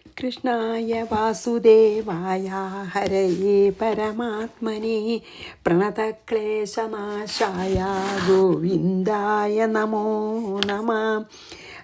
കൃഷ്ണായ വാസുദേവായ ഹരയേ പരമാത്മനെ പ്രണതക്ലേശനാശായ ഗോവിന്ദായ നമോ നമ.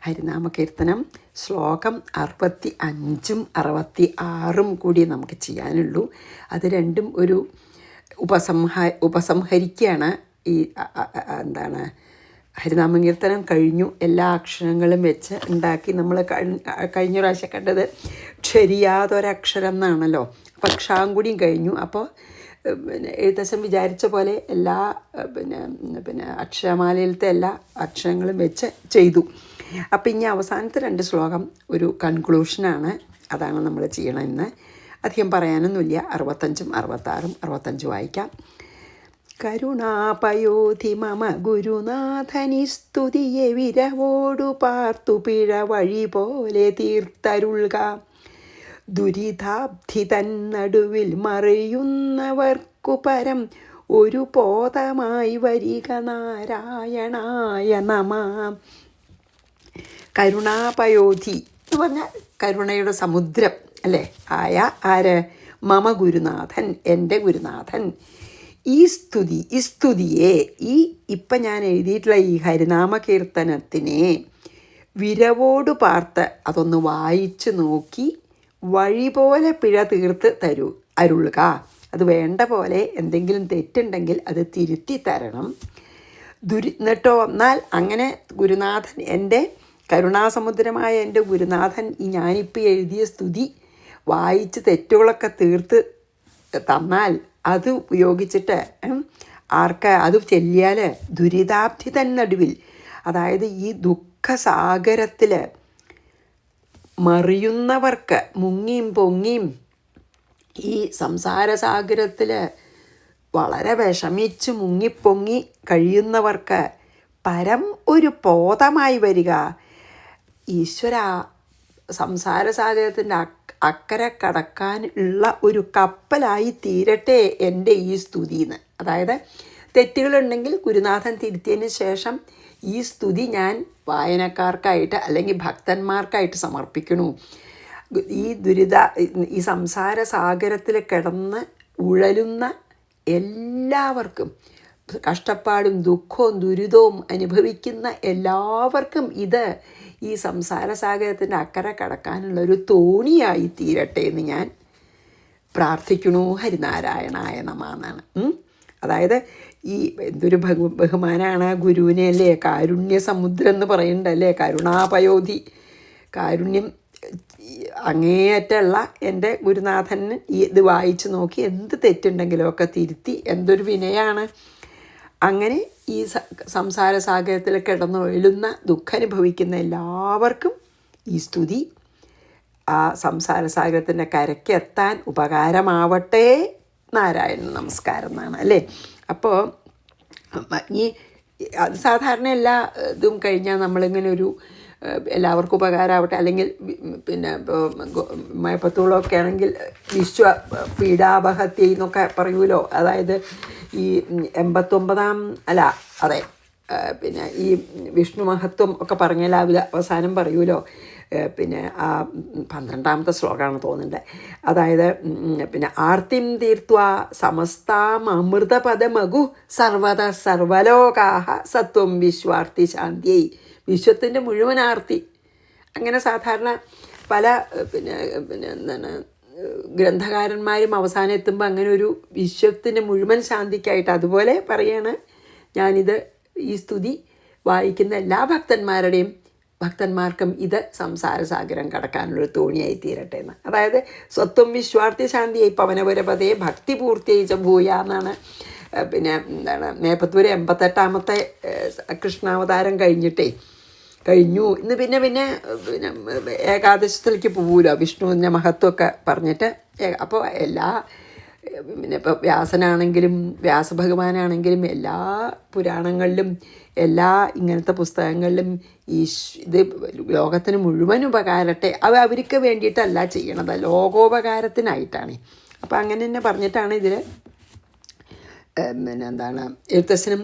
ഹരിനാമകീർത്തനം ശ്ലോകം 65ഉം 66ഉം കൂടി നമുക്ക് ചെയ്യാനുള്ളൂ. അത് രണ്ടും ഒരു ഉപസംഹരിക്കുകയാണ്. ഈ ഹരിനാമകീർത്തനം കഴിഞ്ഞു. എല്ലാ അക്ഷരങ്ങളും വെച്ച് ഉണ്ടാക്കി. നമ്മൾ കഴിഞ്ഞ പ്രാവശ്യം കണ്ടത് ക്ഷരിയാതൊരക്ഷരം എന്നാണല്ലോ. അപ്പോൾ ക്ഷാങ്കുടിയും കഴിഞ്ഞു. അപ്പോൾ എഴുത്തച്ഛൻ വിചാരിച്ച പോലെ എല്ലാ അക്ഷരമാലയിലത്തെ എല്ലാ അക്ഷരങ്ങളും വെച്ച് ചെയ്തു. അപ്പോൾ ഇനി അവസാനത്തെ 2 ശ്ലോകം ഒരു കൺക്ലൂഷനാണ്. അതാണ് നമ്മൾ ചെയ്യണം ഇന്ന്. അധികം പറയാനൊന്നുമില്ല. 65ഉം 66ഉം 65 വായിക്കാം. കരുണാപയോധി മമ ഗുരുനാഥനി സ്തുതിയെ വിരവോടു പാർത്തു പിഴ വഴി പോലെ തീർത്തരുൾക. ദുരിതാബ്ധി തന്നടുവിൽ മറിയുന്നവർക്കു പരം ഒരു പോതമായി വരിക നാരായണായ നമ. കരുണാപയോധി എന്ന് പറഞ്ഞാൽ കരുണയുടെ സമുദ്രം അല്ലേ ആയ ആര്? മമ ഗുരുനാഥൻ, എൻ്റെ ഗുരുനാഥൻ. ഈ സ്തുതിയെ ഇപ്പം ഞാൻ എഴുതിയിട്ടുള്ള ഈ ഹരിനാമകീർത്തനത്തിനെ വിരവോട് പാർത്ത് അതൊന്ന് വായിച്ച് നോക്കി വഴി പോലെ പിഴ തീർത്ത് അരുളുക. അത് വേണ്ട പോലെ എന്തെങ്കിലും തെറ്റുണ്ടെങ്കിൽ അത് തിരുത്തി തരണം. എന്നിട്ടോ എന്നാൽ അങ്ങനെ ഗുരുനാഥൻ, എൻ്റെ കരുണാസമുദ്രമായ എൻ്റെ ഗുരുനാഥൻ ഈ ഞാനിപ്പോൾ എഴുതിയ സ്തുതി വായിച്ച് തെറ്റുകളൊക്കെ തീർത്ത് തന്നാൽ അത് ഉപയോഗിച്ചിട്ട് അത് ചെല്ലിയാൽ ദുരിതാബ്ധി തന്നടുവിൽ, അതായത് ഈ ദുഃഖസാഗരത്തിൽ മറിയുന്നവർക്ക്, മുങ്ങിയും പൊങ്ങിയും ഈ സംസാരസാഗരത്തിൽ വളരെ വിഷമിച്ച് മുങ്ങിപ്പൊങ്ങി കഴിയുന്നവർക്ക് പരം ഒരു പോതമായി വരിക. ഈശ്വര, സംസാരസാഗരത്തിൻ്റെ അക്കരെ കടക്കാൻ ഉള്ള ഒരു കപ്പലായി തീരട്ടെ എൻ്റെ ഈ സ്തുതിന്ന്. അതായത് തെറ്റുകളുണ്ടെങ്കിൽ ഗുരുനാഥൻ തിരുത്തിയതിന് ശേഷം ഈ സ്തുതി ഞാൻ വായനക്കാർക്കായിട്ട് അല്ലെങ്കിൽ ഭക്തന്മാർക്കായിട്ട് സമർപ്പിക്കണു. ഈ സംസാര സാഗരത്തിൽ കിടന്ന് ഉഴലുന്ന എല്ലാവർക്കും, കഷ്ടപ്പാടും ദുഃഖവും ദുരിതവും അനുഭവിക്കുന്ന എല്ലാവർക്കും ഇത് ഈ സംസാരസാഗരത്തിൻ്റെ അക്കരെ കടക്കാനുള്ളൊരു തോണിയായി തീരട്ടെ എന്ന് ഞാൻ പ്രാർത്ഥിക്കണു. ഹരിനാരായണായ നമ എന്നാണ്. അതായത് ഈ എന്തൊരു ബഹുമാനാണ് ഗുരുവിനെ അല്ലേ. കാരുണ്യ സമുദ്രം എന്ന് പറയുന്നുണ്ടല്ലേ. കരുണാപയോധി, കാരുണ്യം അങ്ങേയറ്റുള്ള എൻ്റെ ഗുരുനാഥന് ഇത് വായിച്ച് നോക്കി എന്ത് തെറ്റുണ്ടെങ്കിലും ഒക്കെ തിരുത്തി, എന്തൊരു വിനയാണ്. അങ്ങനെ ഈ സംസാരസാഗരത്തിൽ കിടന്നൊഴുന്ന ദുഃഖനുഭവിക്കുന്ന എല്ലാവർക്കും ഈ സ്തുതി ആ സംസാരസാഗരത്തിൻ്റെ കരയ്ക്കെത്താൻ ഉപകാരമാവട്ടെ. നാരായണ നമസ്കാരം എന്നാണ് അല്ലേ. അപ്പോൾ ഈ അത് സാധാരണ എല്ലാ ഇതും കഴിഞ്ഞാൽ നമ്മളിങ്ങനെ ഒരു എല്ലാവർക്കും ഉപകാരമാവട്ടെ, അല്ലെങ്കിൽ മയപ്പത്തോളമൊക്കെ ആണെങ്കിൽ പീഡാപഹത്യ എന്നൊക്കെ പറയൂലോ. അതായത് ഈ 89 അല്ല അതെ ഈ വിഷ്ണു മഹത്വം ഒക്കെ പറഞ്ഞാൽ അവസാനം പറയൂലോ. ആ 12ാമത്തെ ശ്ലോകമാണ് തോന്നുന്നുണ്ട്. അതായത് ആർത്തിം തീർത്വാ സമസ്താം അമൃതപദമഗു സർവത സർവലോകാഹ സത്വം വിശ്വാർത്തി ശാന്തിയൈ. വിശ്വത്തിൻ്റെ മുഴുവൻ ആർത്തി. അങ്ങനെ സാധാരണ പല ഗ്രന്ഥകാരന്മാരും അവസാനം എത്തുമ്പോൾ അങ്ങനെ ഒരു വിശ്വത്തിൻ്റെ മുഴുവൻ ശാന്തിക്കായിട്ട് അതുപോലെ പറയാണ് ഞാനിത്. ഈ സ്തുതി വായിക്കുന്ന എല്ലാ ഭക്തന്മാർക്കും ഇത് സംസാരസാഗരം കടക്കാനുള്ളൊരു തോണിയായി തീരട്ടെ എന്ന്. അതായത് സ്വത്വം വിശ്വാർത്തി ശാന്തിയായി പവനപുരപതയെ ഭക്തിപൂർത്തിയിച്ച ഭൂയ എന്നാണ്. മേപ്പത്തൂർ 88ാമത്തെ കൃഷ്ണാവതാരം കഴിഞ്ഞു. ഇന്ന് പിന്നെ ഏകാദശത്തിലേക്ക് പോവുമല്ലോ വിഷ്ണുവിൻ്റെ മഹത്വമൊക്കെ പറഞ്ഞിട്ട്. അപ്പോൾ ഇപ്പോൾ വ്യാസനാണെങ്കിലും വ്യാസഭഗവാനാണെങ്കിലും എല്ലാ പുരാണങ്ങളിലും എല്ലാ ഇങ്ങനത്തെ പുസ്തകങ്ങളിലും ഇത് ലോകത്തിന് മുഴുവൻ ഉപകാരട്ടെ. അവർക്ക് വേണ്ടിയിട്ടല്ല ചെയ്യണത്, ലോകോപകാരത്തിനായിട്ടാണ്. അപ്പോൾ അങ്ങനെ തന്നെ പറഞ്ഞിട്ടാണ് ഇതിൽ എഴുത്തച്ഛനും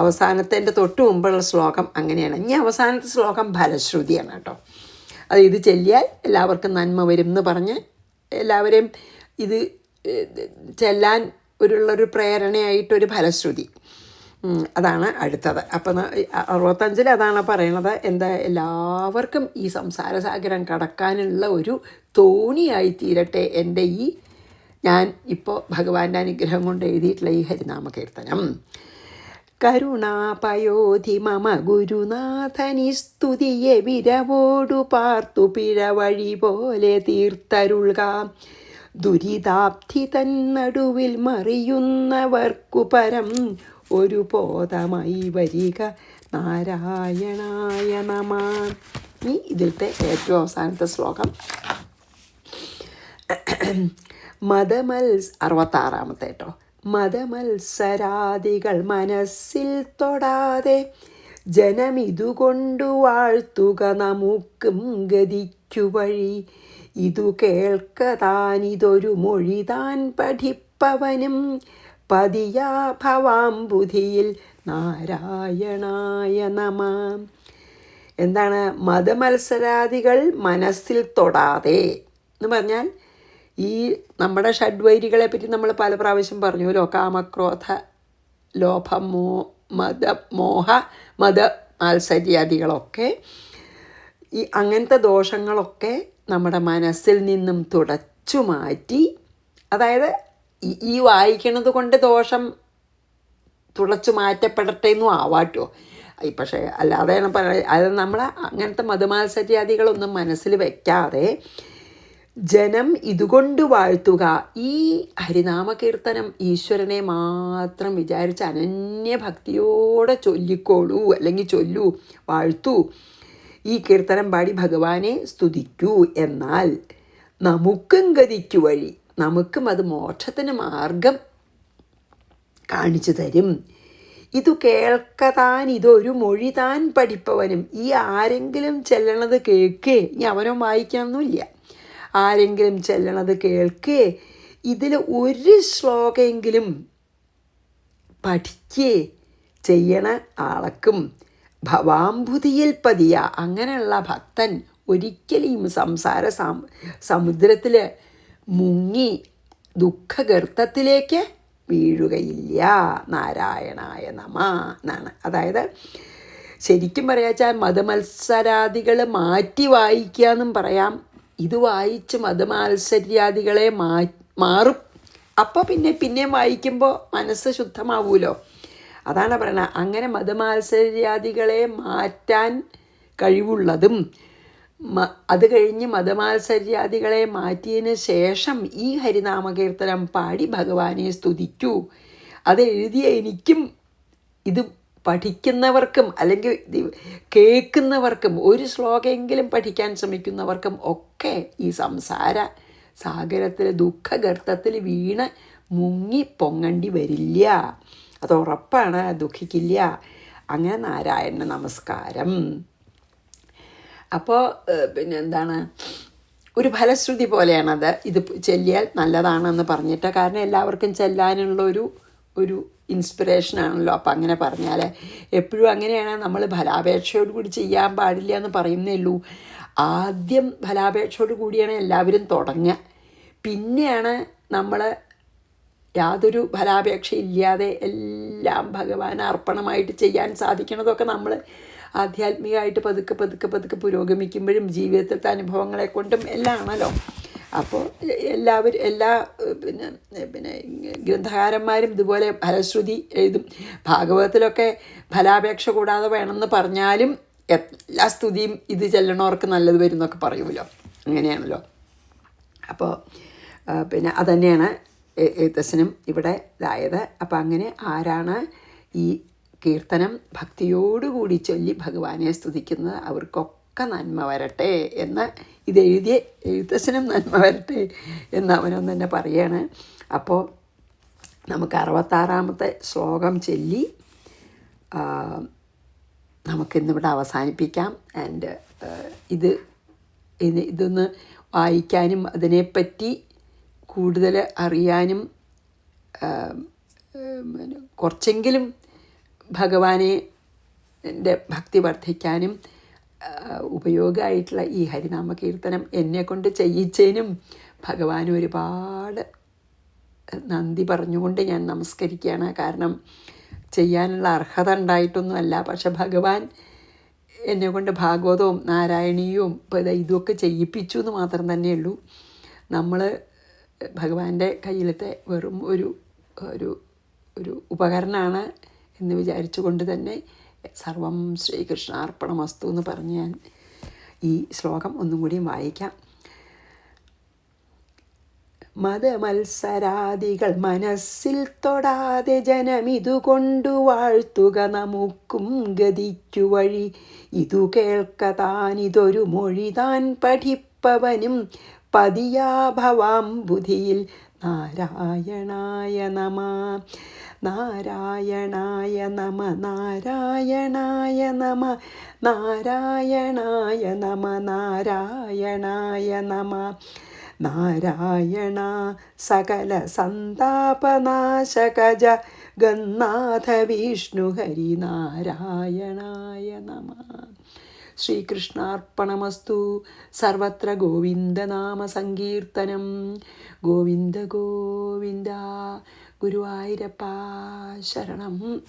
അവസാനത്തെ തൊട്ട് മുമ്പുള്ള ശ്ലോകം അങ്ങനെയാണ്. ഇനി അവസാനത്തെ ശ്ലോകം ഫലശ്രുതിയാണ് കേട്ടോ. അത് ഇത് ചെല്ലിയാൽ എല്ലാവർക്കും നന്മ വരും എന്ന് പറഞ്ഞ് എല്ലാവരെയും ഇത് ചെല്ലാൻ ഉള്ളൊരു പ്രേരണയായിട്ടൊരു ഫലശ്രുതി. അതാണ് അടുത്തത്. അപ്പം 65 അതാണ് പറയണത്, എന്താ എല്ലാവർക്കും ഈ സംസാരസാഗരം കടക്കാനുള്ള ഒരു തോണിയായി തീരട്ടെ എൻ്റെ ഈ ഞാൻ ഇപ്പോൾ ഭഗവാന്റെ അനുഗ്രഹം കൊണ്ട് എഴുതിയിട്ടുള്ള ഈ ഹരിനാമ കീർത്തനം. കരുണാപയോധി മമ ഗുരുനാഥനി സ്തുതിയെ വിരവോടു പാർത്തു പിഴവഴി പോലെ തീർത്തരുൾക. ദുരിതാബ്ധി തന്നടുവിൽ മറിയുന്നവർക്കു പരം ഒരു ബോധമായി വരിക. നാരായണായ നമ. ഈ ഇതിലത്തെ ഏറ്റവും അവസാനത്തെ ശ്ലോകം 66 കേട്ടോ. മതമത്സരാദികൾ മനസ്സിൽ തൊടാതെ ജനമിതുകൊണ്ടു വാഴ്ത്തുക നമുക്കും ഗതിക്കു വഴി. ഇതു കേൾക്കതാനിതൊരു മൊഴിതാൻ പഠിപ്പവനും പതിയാ ഭവാംബുധിയിൽ. നാരായണായ നമ. എന്താണ് മതമത്സരാദികൾ മനസ്സിൽ തൊടാതെ എന്ന് പറഞ്ഞാൽ ഈ നമ്മുടെ ഷഡ്വൈരികളെ പറ്റി നമ്മൾ പല പ്രാവശ്യം പറഞ്ഞുവല്ലോ. കാമക്രോധ ലോഭം മോഹ മത മാത്സര്യാദികളൊക്കെ ഈ അങ്ങനത്തെ ദോഷങ്ങളൊക്കെ നമ്മുടെ മനസ്സിൽ നിന്നും തുടച്ചു മാറ്റി, അതായത് ഈ വായിക്കണത് കൊണ്ട് ദോഷം തുടച്ചു മാറ്റപ്പെടട്ടെ എന്നും ആവാട്ടോ. പക്ഷേ അല്ലാതെയാണ് അത് നമ്മൾ അങ്ങനത്തെ മതമാത്സര്യാദികളൊന്നും മനസ്സിൽ വയ്ക്കാതെ ജനം ഇതുകൊണ്ട് വാഴ്ത്തുക. ഈ ഹരിനാമകീർത്തനം ഈശ്വരനെ മാത്രം വിചാരിച്ച് അനന്യഭക്തിയോടെ ചൊല്ലിക്കോളൂ, അല്ലെങ്കിൽ ചൊല്ലൂ, വാഴ്ത്തൂ. ഈ കീർത്തനം പാടി ഭഗവാനെ സ്തുതിക്കൂ. എന്നാൽ നമുക്കും ഗതിക്കു വഴി, നമുക്കും അത് മോക്ഷത്തിന് മാർഗം കാണിച്ചു തരും. ഇതു കേൾക്കതാൻ ഇതൊരു മൊഴി താൻ പഠിപ്പവനും. ഈ ആരെങ്കിലും ചെല്ലണത് കേൾക്കേ, ഇനി അവനോ വായിക്കണമെന്നില്ല, ആരെങ്കിലും ചെല്ലണത് കേൾക്കേ, ഇതിൽ ഒരു ശ്ലോകമെങ്കിലും പഠിക്കേ ചെയ്യണ ആളക്കും ഭവാംബുധിയിൽ പതിയ. അങ്ങനെയുള്ള ഭക്തൻ ഒരിക്കലും സംസാര സമുദ്രത്തിൽ മുങ്ങി ദുഃഖഗർത്തത്തിലേക്ക് വീഴുകയില്ല. നാരായണായ നമ എന്നാണ്. അതായത് ശരിക്കും പറയാച്ചാൽ മതമത്സരാദികൾ മാറ്റി വായിക്കുക എന്നും പറയാം. ഇത് വായിച്ച് മതമാത്സര്യാദികളെ മാറും. അപ്പോൾ പിന്നെയും വായിക്കുമ്പോൾ മനസ്സ് ശുദ്ധമാവുമല്ലോ. അതാണ് പറയണത്. അങ്ങനെ മതമാത്സര്യാദികളെ മാറ്റാൻ കഴിവുള്ളതും അത് കഴിഞ്ഞ് മതമാത്സര്യാദികളെ മാറ്റിയതിന് ശേഷം ഈ ഹരിനാമകീർത്തനം പാടി ഭഗവാനെ സ്തുതിക്കൂ. അത് എഴുതിയ എനിക്കും ഇത് പഠിക്കുന്നവർക്കും അല്ലെങ്കിൽ കേൾക്കുന്നവർക്കും ഒരു ശ്ലോകമെങ്കിലും പഠിക്കാൻ ശ്രമിക്കുന്നവർക്കും ഒക്കെ ഈ സംസാര സാഗരത്തിൽ ദുഃഖഗർത്തത്തിൽ വീണ് മുങ്ങി പൊങ്ങണ്ടി വരില്ല. അത് ഉറപ്പാണ്, ദുഃഖിക്കില്ല. അങ്ങനെ നാരായണ നമസ്കാരം. അപ്പോൾ പിന്നെ എന്താണ്, ഒരു ഫലശ്രുതി പോലെയാണത്. ഇത് ചെല്ലിയാൽ നല്ലതാണെന്ന് പറഞ്ഞിട്ട്, കാരണം എല്ലാവർക്കും ചെല്ലാനുള്ളൊരു ഇൻസ്പിറേഷനാണല്ലോ. അപ്പം അങ്ങനെ പറഞ്ഞാൽ എപ്പോഴും അങ്ങനെയാണ്. നമ്മൾ ഫലാപേക്ഷയോട് കൂടി ചെയ്യാൻ പാടില്ല എന്ന് പറയുന്നേ ഉള്ളൂ. ആദ്യം ഫലാപേക്ഷയോട് കൂടിയാണ് എല്ലാവരും തുടങ്ങുക. പിന്നെയാണ് നമ്മൾ യാതൊരു ഫലാപേക്ഷ ഇല്ലാതെ എല്ലാം ഭഗവാന് അർപ്പണമായിട്ട് ചെയ്യാൻ സാധിക്കണതൊക്കെ നമ്മൾ ആധ്യാത്മികമായിട്ട് പതുക്കെ പുരോഗമിക്കുമ്പോഴും ജീവിതത്തിലത്തെ അനുഭവങ്ങളെ കൊണ്ടും എല്ലാം ആണല്ലോ. അപ്പോൾ എല്ലാ പിന്നെ ഗ്രന്ഥകാരന്മാരും ഇതുപോലെ ഫലശ്രുതി എഴുതും. ഭാഗവതത്തിലൊക്കെ ഫലാപേക്ഷ കൂടാതെ വേണമെന്ന് പറഞ്ഞാലും എല്ലാ സ്തുതിയും ഇത് ചെല്ലണവർക്ക് നല്ലത് വരും എന്നൊക്കെ പറയുമല്ലോ. അങ്ങനെയാണല്ലോ. അപ്പോൾ പിന്നെ അതുതന്നെയാണ് എഴുത്തച്ഛനും ഇവിടെ ഇതായത്. അപ്പം അങ്ങനെ ആരാണ് ഈ കീർത്തനം ഭക്തിയോടുകൂടി ചൊല്ലി ഭഗവാനെ സ്തുതിക്കുന്നത് അവർക്കൊക്കെ നന്മ വരട്ടെ എന്ന് ഇതെഴുതിയ എഴുത്തച്ഛനും നന്മ വരട്ടെ എന്ന് അവനൊന്ന് തന്നെ പറയാണ്. അപ്പോൾ നമുക്ക് 66-ാമത്തെ ശ്ലോകം ചൊല്ലി നമുക്കിന്നിവിടെ അവസാനിപ്പിക്കാം. ആൻഡ് ഇതൊന്ന് വായിക്കാനും അതിനെപ്പറ്റി കൂടുതൽ അറിയാനും കുറച്ചെങ്കിലും ഭഗവാനെ ഭക്തി വർദ്ധിക്കാനും ഉപയോഗമായിട്ടുള്ള ഈ ഹരിനാമ കീർത്തനം എന്നെക്കൊണ്ട് ചെയ്യിച്ചതിനും ഭഗവാൻ ഒരുപാട് നന്ദി പറഞ്ഞുകൊണ്ട് ഞാൻ നമസ്കരിക്കുകയാണ്. കാരണം ചെയ്യാനുള്ള അർഹത ഉണ്ടായിട്ടൊന്നുമല്ല, പക്ഷെ ഭഗവാൻ എന്നെക്കൊണ്ട് ഭാഗവതവും നാരായണീയവും ഇപ്പോൾ ഇതൊക്കെ ചെയ്യിപ്പിച്ചു എന്ന് മാത്രം തന്നെയുള്ളൂ. നമ്മൾ ഭഗവാന്റെ കയ്യിലത്തെ വെറും ഒരു ഒരു ഒരു ഉപകരണമാണ് എന്ന് വിചാരിച്ചുകൊണ്ട് തന്നെ സർവം ശ്രീകൃഷ്ണാർപ്പണമസ്തു എന്ന് പറഞ്ഞ് ഞാൻ ഈ ശ്ലോകം ഒന്നും കൂടിയും വായിക്കാം. മതമത്സരാദികൾ മനസ്സിൽ തൊടാതെ ജനമിതുകൊണ്ടു വാഴ്ത്തുക നമുക്കും ഗതിക്കു വഴി. ഇതു കേൾക്കതാനിതൊരു മൊഴി താൻ പഠിപ്പവനും പതിയാഭവാം ബുധിയിൽ. നാരായണായ നമ നാരായണായ നമ നാരായണായ നമ നാരായണായ നമ നാരായണായ നമ നാരായണ സകല സന്താപനാശകജ ഗന്നാഥ വിഷ്ണു ഹരി നാരായണായ നമ. ശ്രീകൃഷ്ണാർപ്പണമസ്തു. സർവത്ര ഗോവിന്ദനാമ സങ്കീർത്തനം. ഗോവിന്ദ ഗോവിന്ദ. ഗുരുവായൂരപ്പ ശരണം.